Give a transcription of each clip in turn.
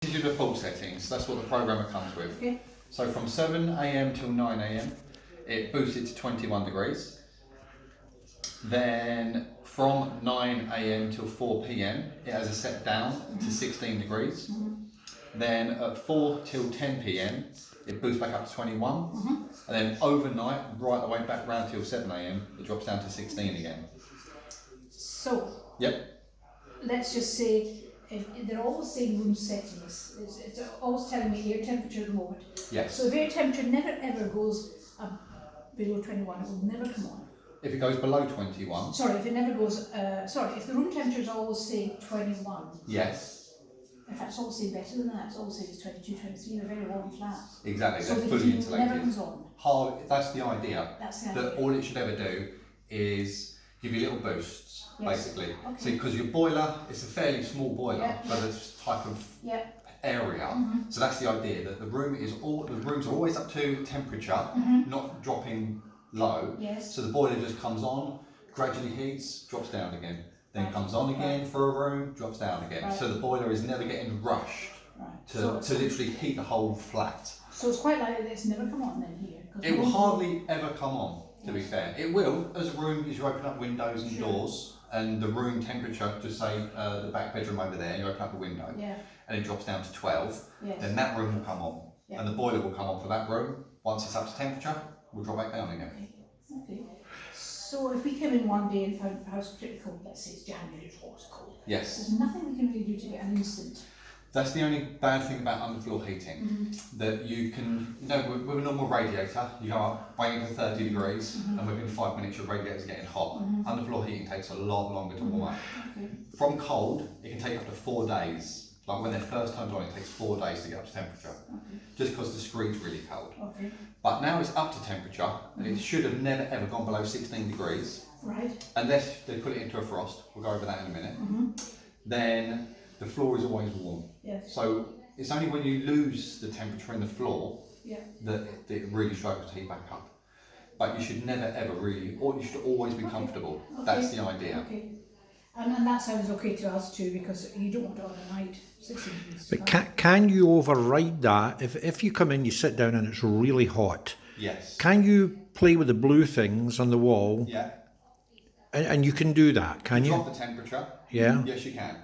This is your default settings. That's what the programmer comes with. Okay. So from 7 a.m. till 9 a.m. it boosts it to 21 degrees. Then from 9 a.m. till 4 p.m. it has a set down to 16 degrees. Then at 4 till 10 p.m. it boosts back up to 21. And then overnight, right the way back round till 7 a.m. it drops down to 16 again. So, Yep. let's just say, if they're all the same room settings. It's always telling me air temperature at the moment. Yes. So if air temperature never ever goes below 21, it will never come on. If it goes below 21. Sorry, if it never goes, if the room temperature is always say 21. Yes. In fact, it's always say better than that. It's always say it's 22, 23, they're very warm flats. Exactly, So they're the fully heating insulated. never comes on. That's the idea. That's the That idea. all it should ever do is give you little boosts, Yes. basically. Okay. See, because your boiler, it's a fairly small boiler Yeah. for this type of Yeah. area. So that's the idea, that the rooms are always up to temperature, not dropping low. Yes. So the boiler just comes on, gradually heats, drops down again. Then Right. comes on again for a room, drops down again. Right. So the boiler is never getting rushed Right. to literally heat the whole flat. So it's quite likely that it's never come on then here. 'Cause It will most- hardly ever come on, to be fair. It will, as a room, as you open up windows and Sure. doors, and the room temperature, just say the back bedroom over there, you open up the window, Yeah. and it drops down to 12, Yes. then that room will come on. Yeah. And the boiler will come on for that room. Once it's up to temperature, we'll drop back down again. Okay. So if we came in one day and found the house pretty cold, let's say it's January, it's hot, it's cold. Yes. There's nothing we can really do to get an instant. That's the only bad thing about underfloor heating. That you can, with a normal radiator, you go up, waiting for 30 degrees, and within 5 minutes your radiator's getting hot. Underfloor heating takes a lot longer to warm up. Okay. From cold, it can take up to 4 days. Like when they're first turned on, it takes 4 days to get up to temperature. Okay. Just because the screen's really cold. Okay. But now it's up to temperature, and it should have never ever gone below 16 degrees, Right. unless they put it into a frost. We'll go over that in a minute. Then the floor is always warm. Yes. So it's only when you lose the temperature in the floor Yeah. that it really struggles to heat back up. But you should never ever really, or you should always be comfortable. Okay. That's the idea. Okay. And that sounds okay to us too, because you don't want it on the night. 16 degrees. But can you override that? If you come in, you sit down and it's really hot, Yes. can you play with the blue things on the wall? Yeah. And you can do that, can you? Drop the temperature. Yeah. Yes, you can.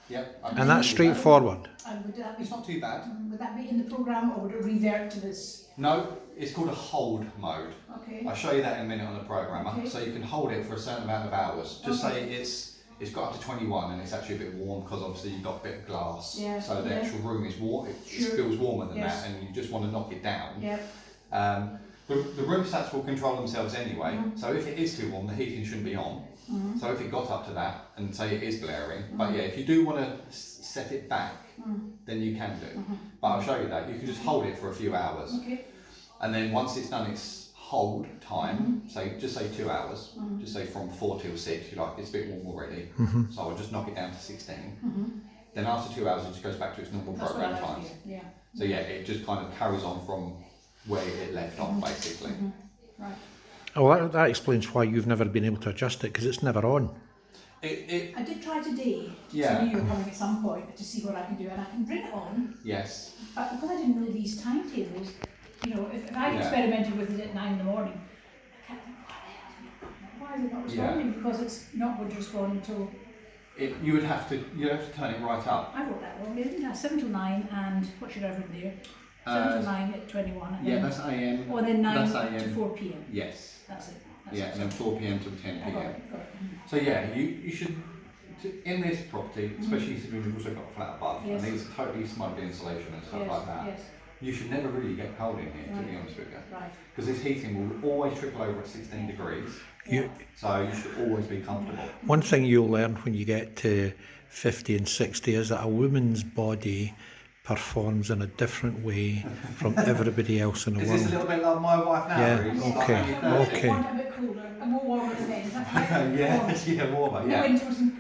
Yep. I And can that's do that. straightforward. And It's not too bad. would that be in the programme, or would it revert to this? No, it's called a hold mode. Okay. I'll show you that in a minute on the programmer. Okay. So you can hold it for a certain amount of hours. Just say it's got up to 21 and it's actually a bit warm because obviously you've got a bit of glass. Yeah, So the yeah. actual room is warm. It Sure. feels warmer than Yes. that, and you just want to knock it down. Yeah. The room stats will control themselves anyway. So if it is too warm, the heating shouldn't be on. So if it got up to that, and say it is blaring, but yeah, if you do want to set it back, then you can do. But I'll show you that. You can just hold it for a few hours. Okay. And then once it's done its hold time, just say 2 hours, just say from 4 till 6, you like, it's a bit warm already, so I'll just knock it down to 16. Then after 2 hours, it just goes back to its normal That's what I program like times. to hear. Yeah. So yeah, it just kind of carries on from where it left off, basically. Right. Oh, that explains why you've never been able to adjust it, because it's never on. It I did try today. Yeah. So you were coming at some point to see what I can do, and I can bring it on. yes, But because I didn't know these timetables, if I Yeah. experimented with it at 9 in the morning, I kept thinking, why is it not responding? Because it's not going to respond until you'd have to turn it right up. I wrote that wrong, didn't I? 7 till 9, and what should I have written there? 7 till 9 at 21. And Yeah, then, that's AM. or then 9 that's to AM. 4 p.m. Yes. That's it. That's Yeah, it. and then 4 p.m. till 10 I got p.m. it. Got it. So yeah, you should, in this property, especially considering we've also got a flat above, Yes. and these are totally smoked insulation and stuff Yes, like that, yes. you should never really get cold in here, to be Right. honest with you. Right. Because this heating will always trickle over at 16 degrees, You, so you should always be comfortable. one thing you'll learn when you get to 50 and 60 is that a woman's body performs in a different way from everybody else in the Is this a world. little bit like my wife now? Yeah, Reece? Like okay, only 30? okay. I want it a bit cooler, and more warmer than then. Is that correct? Yeah, warmer, The yeah. winters and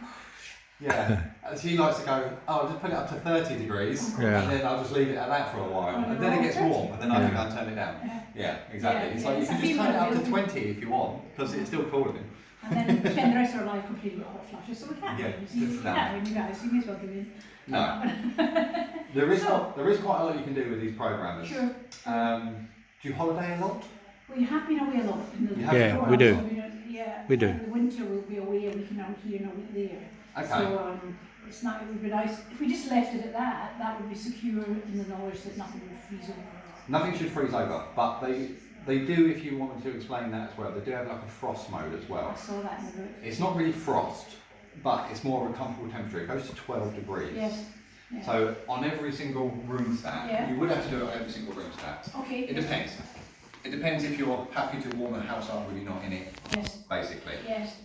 Yeah. She likes to go, I'll just put it up to 30 degrees, Yeah. and then I'll just leave it at that for a while, and then it gets warm, and then I can go and turn it down. Yeah, exactly. Yeah, It's yeah, like you it's can a just turn it up to female 20 if you want, because it's still cooling. and then spend the rest of our life complaining about hot flushes, so we can't. Yeah, So you just that. can't, you guys, you may as well give in. No. There is quite a lot you can do with these programmers. Sure. Do you holiday a lot? We have been away a lot in the Yeah, before, we do. so yeah, We do. In the winter we'll be away a week out here and a week there. Okay. So it's not. It would be nice if we just left it at that. That would be secure in the knowledge that nothing would freeze over. Nothing should freeze over, but they do, if you wanted to explain that as well, they do have like a frost mode as I well. saw that in the book. It's not really frost, but it's more of a comfortable temperature. It goes to 12 degrees. Yes. Yeah. So on every single room stat, Yeah. you would have to do it on every single room stat. Okay. It depends. It depends if you're happy to warm the house up when you're not in it, Yes. basically. Yes.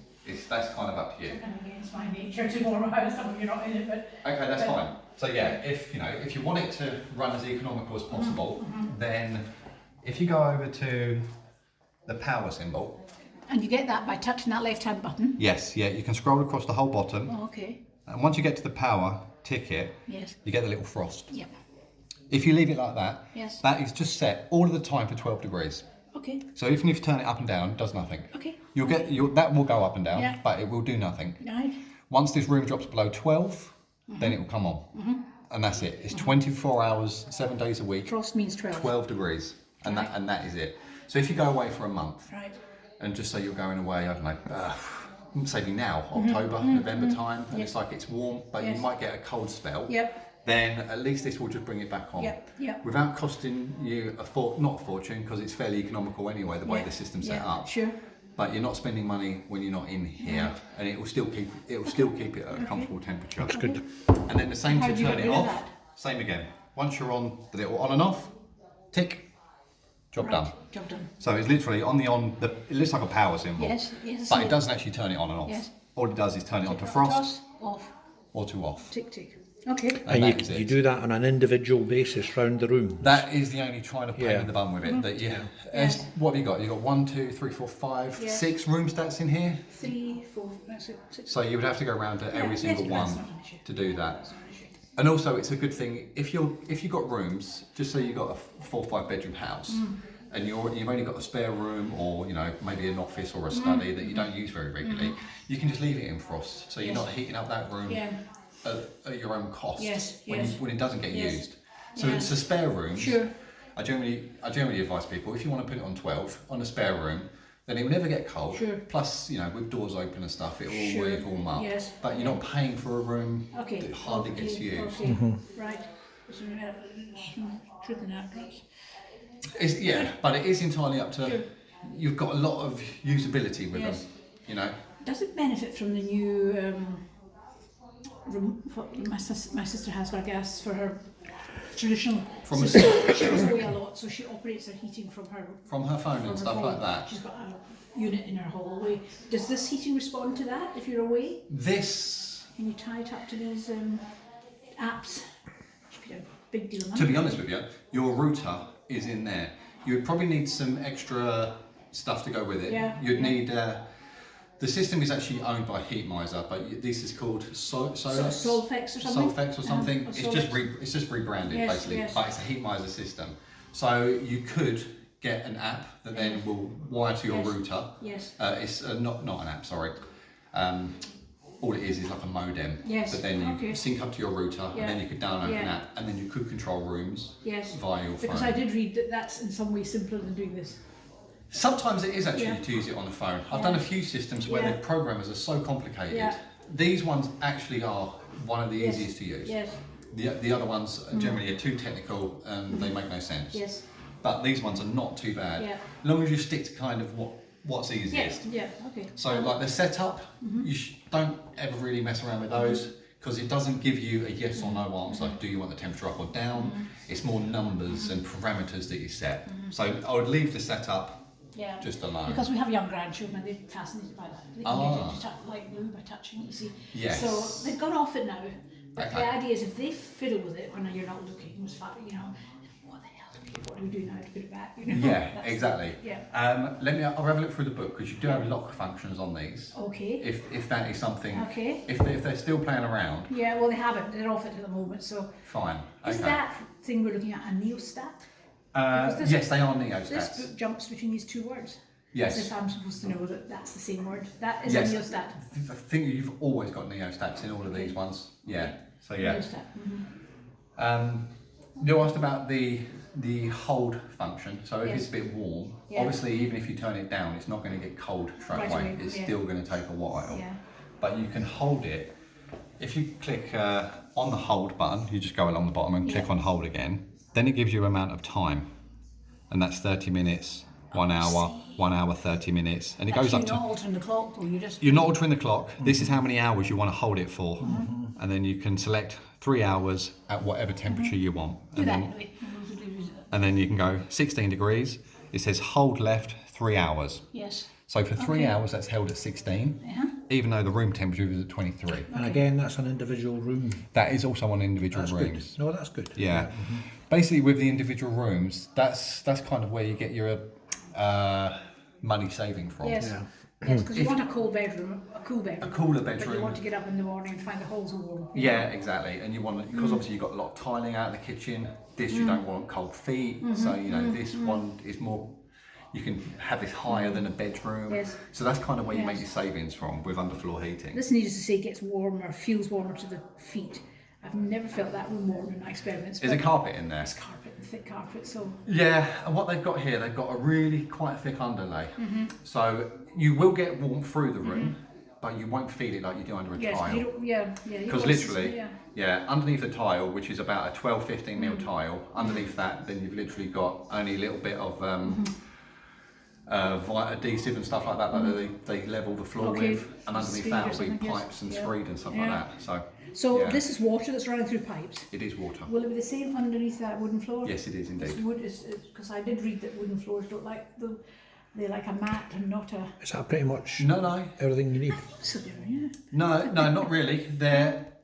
That's kind of up to you. And against my nature to warm a house up when you're not in it, but Okay, that's But- fine. So yeah, if you want it to run as economical as possible, then if you go over to the power symbol. and you get that by touching that left-hand button. Yes, yeah, you can scroll across the whole bottom, Oh, okay. and once you get to the power ticket, Yes. you get the little frost. Yep. If you leave it like that, Yes. that is just set all of the time for 12 degrees. Okay. So even if you turn it up and down, it does nothing. Okay. That will go up and down, Yeah. but it will do nothing. Right. Once this room drops below 12, then it will come on. And that's it. It's 24 hours, 7 days a week, Frost means 12. 12 degrees, and Right. that is it. So if you go away for a month, Right. and just say you're going away, I don't know, maybe now, October, November time, and Yep. it's like it's warm, but Yes. you might get a cold spell, Yep. then at least this will just bring it back on. Yep. Yep. Without costing you not a fortune, because it's fairly economical anyway, the way Yeah. the system's set Yeah. up. Sure. But you're not spending money when you're not in here, and it will still keep it at a comfortable temperature. That's good. And then the same How to do you turn get it rid of off. that? Same again. Once you're on the little on and off, tick, job Right. done. Job done. So it's literally it looks like a power symbol. Yes. Yes. But it doesn't actually turn it on and off. Yes. All it does is turn it on to frost Toss, off. or to off. Tick tick. Okay. And And that is you it. do that on an individual basis round the room. That is the only trying to pain Yeah. in the bum with it. That Yes. what have you got? You've got 1, 2, 3, 4, 5, Yeah. 6 room stats in here. 3, 4. That's it. 6. So you would have to go around to every yes, single but one that's not an issue. to do that. That's not an issue. And also, it's a good thing if you've got rooms. Just say you've got a 4 or 5 bedroom house, and you've only got a spare room, or maybe an office or a study that you don't use very regularly. You can just leave it in frost, so you're Yes. not heating up that room Yeah. at your own cost. Yes, when, yes. when it doesn't get Yes. used. So Yeah. it's a spare room. Sure. I generally advise people, if you want to put it on 12 on a spare room, then it will never get cold. Sure. Plus, with doors open and stuff, it will Sure. always warm up. Yes. But you're not paying for a room Okay. that hardly gets used. Okay. Right. So, truth in that, please. But it is entirely up to. Sure. You've got a lot of usability with Yes. them. Does it benefit from the new room? My sister has got gas for her traditional From a- system. She goes away a lot, so she operates her heating from her From her phone from and her stuff phone. like that. She's got a unit in her hallway. Does this heating respond to that if you're away? This, Can you tie it up to these apps? Should be a big deal of money. to be honest with you, your router is in there. You would probably need some extra stuff to go with it. Yeah, You'd yeah. need. The system is actually owned by Heatmiser, but this is called Solfex or something? Solfex or something. Or It's just rebranded Yes, basically, yes. but it's a Heatmiser system. So you could get an app that then will wire to your Yes. router. Yes. It's not an app, sorry. All it is like a modem. Yes, That then you okay. sync up to your router, Yeah. and then you could download an Yeah. app, and then you could control rooms Yes. via your Because phone. I did read that that's in some way simpler than doing this. Sometimes it is actually Yeah. to use it on the phone. I've Yeah. done a few systems where Yeah. the programmers are so complicated. Yeah. These ones actually are one of the Yes. easiest to use. Yes. The other ones generally are too technical and they make no sense. Yes. But these ones are not too bad. Yeah. As long as you stick to kind of what's easiest. Yes. Yeah. Okay. So like the setup, you don't ever really mess around with those because it doesn't give you a yes or no answer. Do you want the temperature up or down? It's more numbers and parameters that you set. So I would leave the setup Yeah. just alone. Because we have young grandchildren, they're fascinated by that. They can Ah. get into like blue by touching it, you see. Yes. So they've gone off it now. But Okay. the idea is if they fiddle with it when you're not looking, what the hell? What do we do now to put it back? Yeah, That's- exactly. Yeah. I'll have a look through the book because you do have lock functions on these. Okay. If that is something, Okay. if they're still playing around, Yeah, well they haven't. They're off it at the moment. So fine. is Okay. that thing we're looking at a neostat? because this- Yes, they are This neostats. book jumps between these two words. Yes. As if I'm supposed to know that that's the same word. That is Yes. a neostat. I think you've always got neostats in all of these ones. Yeah. So yeah. Neostat. You asked about the hold function. So if Yes. it's a bit warm, Yeah. obviously even if you turn it down, it's not going to get cold straight Right away. away, It's yeah. still going to take a while. Yeah. But you can hold it. If you click on the hold button, you just go along the bottom and click Yeah. on hold again. Then it gives you amount of time, and that's 30 minutes, 1 hour, 1 hour 30 minutes, and it goes up You're to. not altering the clock though, you just... You're not altering the clock. This is how many hours you want to hold it for, and then you can select 3 hours at whatever temperature you want, Do and that then anyway. and then you can go 16 degrees. It says hold left 3 hours. Yes. So for 3 Okay. hours, that's held at 16, Uh-huh. even though the room temperature is at 23. And again, that's an individual room. That is also on individual That's rooms. good. No, that's good. Yeah. Basically, with the individual rooms, that's kind of where you get your money saving from. Yes. Yeah. Yes, because you want a cool bedroom, a cool bedroom. A cooler But you bedroom. want to get up in the morning and find the holes are warm. Yeah, exactly. And you want, because obviously you've got a lot of tiling out in the kitchen. This you don't want cold feet. So you know this one is more. You can have this higher than a bedroom. Yes. So that's kind of where you make Yes. your savings from with underfloor heating. This needless to say gets warmer, feels warmer to the feet. I've never felt that room warm in my experiments. There's a but carpet in there. it's carpet, and thick carpet, so Yeah, and what they've got here, they've got a really quite thick underlay. So you will get warmth through the room, but you won't feel it like you do under a yes, tile. you don't, yeah. You Because don't- literally, yeah, underneath the tile, which is about a 12-15 mil tile, underneath that, then you've literally got only a little bit of adhesive and stuff like that that they level the floor Okay. with, and underneath Screed that or will be something, yes. pipes and Yeah. screed and stuff Yeah. like that. So So yeah. this is water that's running through pipes. it is water. Will it be the same underneath that wooden floor? Yes, it is It's indeed. wood is because I did read that wooden floors don't like they like a mat and not a. Is that pretty much No, everything you need? So yeah. no, not really.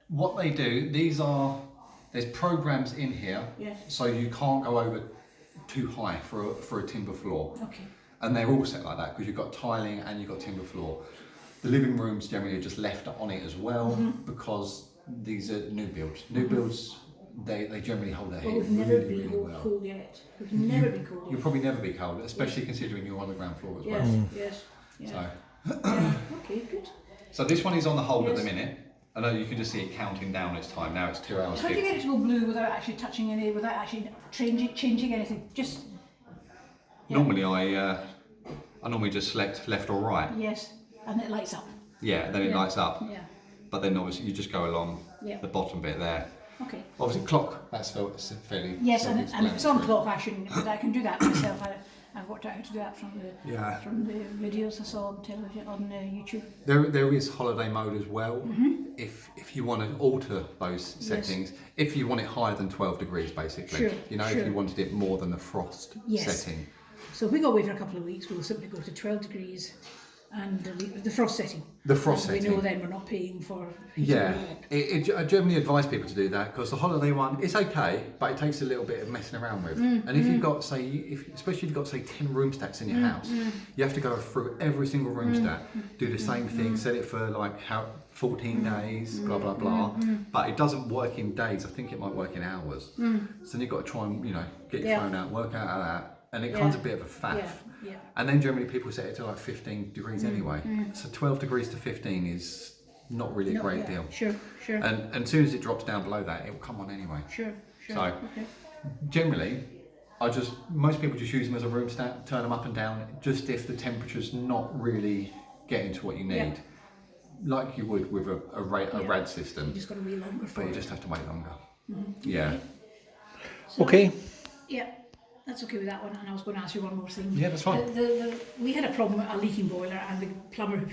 What they do. There's programs in here, Yes. so you can't go over too high for a timber floor. Okay. And they're all set like that because you've got tiling and you've got timber floor. The living rooms generally are just left on it as well because these are new builds. New builds, they generally hold their Well, heat we've never really, been really well. cold yet. We've never been cold You'll yet. probably never be cold, especially considering you're on the ground floor as Yes, well. yes, yeah. So, Yeah. Okay, good. so this one is on the hold at the Yes. minute. I know you can just see it counting down its time. Now it's 2 hours How do you 50. get it to go blue without actually touching any, without actually changing anything? Just yeah. Normally I normally just select left or right. Yes, and it lights up. Yeah, then it Yeah. lights up. Yeah. But then obviously you just go along Yeah. the bottom bit there. Okay. Obviously clock, that's fairly Yes, and if it's on self-explanatory. clock, I shouldn't. But I can do that myself. I've worked out how to do that from Yeah. the videos I saw on television on YouTube. There is holiday mode as well. If you want to alter those settings, if you want it higher than 12 degrees, basically. Sure, You know, sure. if you wanted it more than the frost Yes. setting. So if we go away for a couple of weeks, we'll simply go to 12 degrees and the frost setting. The frost And we setting. know then we're not paying for. Yeah, I generally advise people to do that because the holiday one, it's okay, but it takes a little bit of messing around with. And if you've got, say, especially if you've got, say, 10 room stacks in your house, you have to go through every single room stack, do the same thing, set it for like 14 days, blah, blah, blah. But it doesn't work in days. I think it might work in hours. So then you've got to try and, get your Yeah. phone out, work out that. And it becomes a bit of a faff. Yeah, yeah. And then generally people set it to like 15 degrees anyway. So 12 degrees to 15 is not really a great deal. Sure, sure, And as soon as it drops down below that, it will come on anyway. sure. So- Okay. Generally, most people just use them as a room stat, turn them up and down, just if the temperature's not really getting to what you need. Yeah. Like you would with a RAD system, You just got to wait longer for but you it. just have to wait longer. Yeah. Okay. Yeah, that's okay with that one. And I was going to ask you one more thing. Yeah, that's fine. We had a problem with a leaking boiler, and the plumber who put